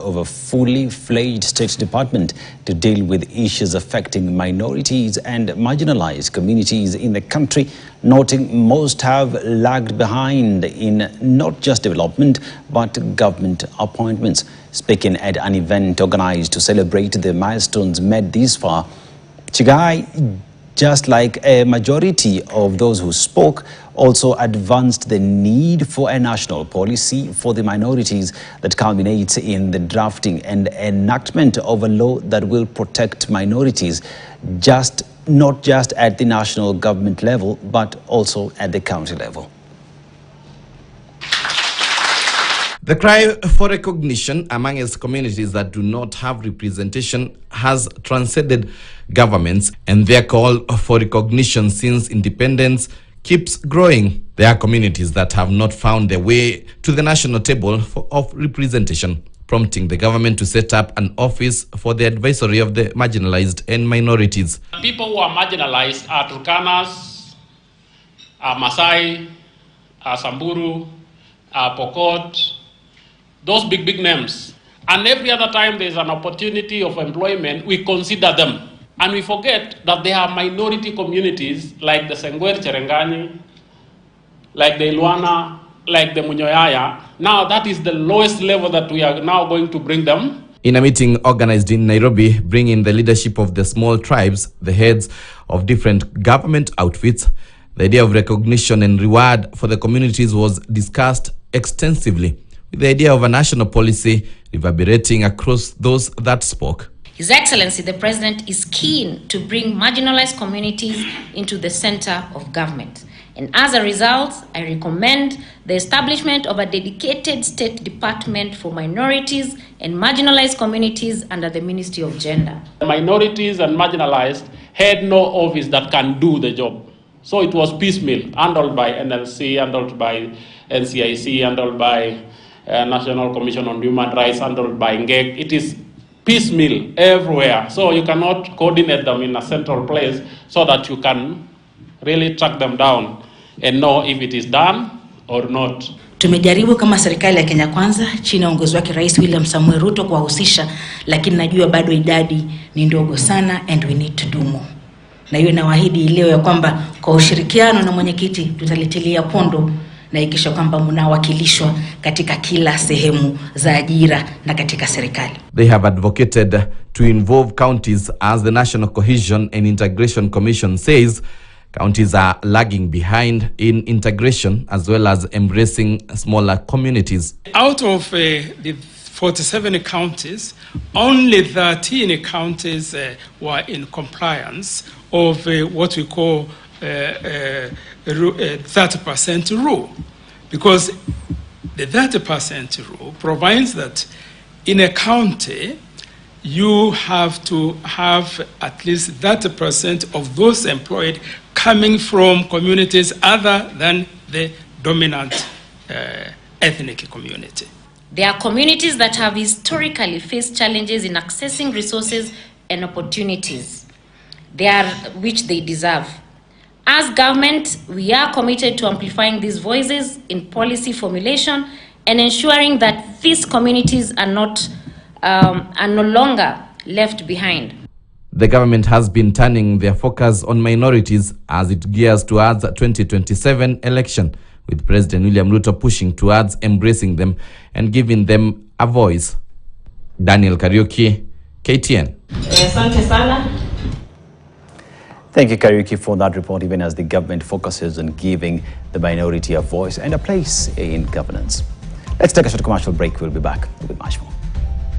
of a fully fledged state department to deal with issues affecting minorities and marginalized communities in the country, noting most have lagged behind in not just development but government appointments. Speaking at an event organized to celebrate the milestones made this far, Chigai, just like a majority of those who spoke, also advanced the need for a national policy for the minorities that culminates in the drafting and enactment of a law that will protect minorities, not just at the national government level, but also at the county level. The cry for recognition among its communities that do not have representation has transcended governments, and their call for recognition since independence keeps growing. There are communities that have not found their way to the national table of representation, prompting the government to set up an office for the advisory of the marginalized and minorities. People who are marginalized are Turkanas, are Maasai, are Samburu, are Pokot, those big names. And every other time there's an opportunity of employment, we consider them. And we forget that there are minority communities like the Sengwer Cherengani, like the Ilwana, like the Munyoyaya. Now that is the lowest level that we are now going to bring them. In a meeting organized in Nairobi, bringing the leadership of the small tribes, the heads of different government outfits, the idea of recognition and reward for the communities was discussed extensively, with the idea of a national policy reverberating across those that spoke. His Excellency the President is keen to bring marginalized communities into the center of government. And as a result, I recommend the establishment of a dedicated state department for minorities and marginalized communities under the Ministry of Gender. Minorities and marginalized had no office that can do the job. So it was piecemeal, handled by NLC, handled by NCIC, handled by National Commission on Human Rights, handled by NGEC. It is piecemeal everywhere. So you cannot coordinate them in a central place so that you can really track them down and know if it is done or not. Tumejaribu kama serikali ya Kenya Kwanza chini ya uongozi wake Rais William Samoei Ruto kuwahusisha, lakini najua bado idadi ni ndogo sana and we need to do more. Na hiyo nawaahidi leo ya kwamba kwa ushirikiano na mwenyekiti tutalitilia pondo na ikisha kwamba mnawakilishwa katika kila sehemu za ajira na katika serikali. They have advocated to involve counties, as the National Cohesion and Integration Commission says. Counties are lagging behind in integration as well as embracing smaller communities. Out of the 47 counties, only 13 counties were in compliance of what we call 30% rule, because the 30% rule provides that in a county you have to have at least 30% of those employed coming from communities other than the dominant ethnic community. There are communities that have historically faced challenges in accessing resources and opportunities which they deserve. As government, we are committed to amplifying these voices in policy formulation and ensuring that these communities are no longer left behind. The government has been turning their focus on minorities as it gears towards the 2027 election, with President William Ruto pushing towards embracing them and giving them a voice. Daniel Kariuki, KTN. Thank you, Kariuki, for that report, even as the government focuses on giving the minority a voice and a place in governance. Let's take a short commercial break. We'll be back with much more.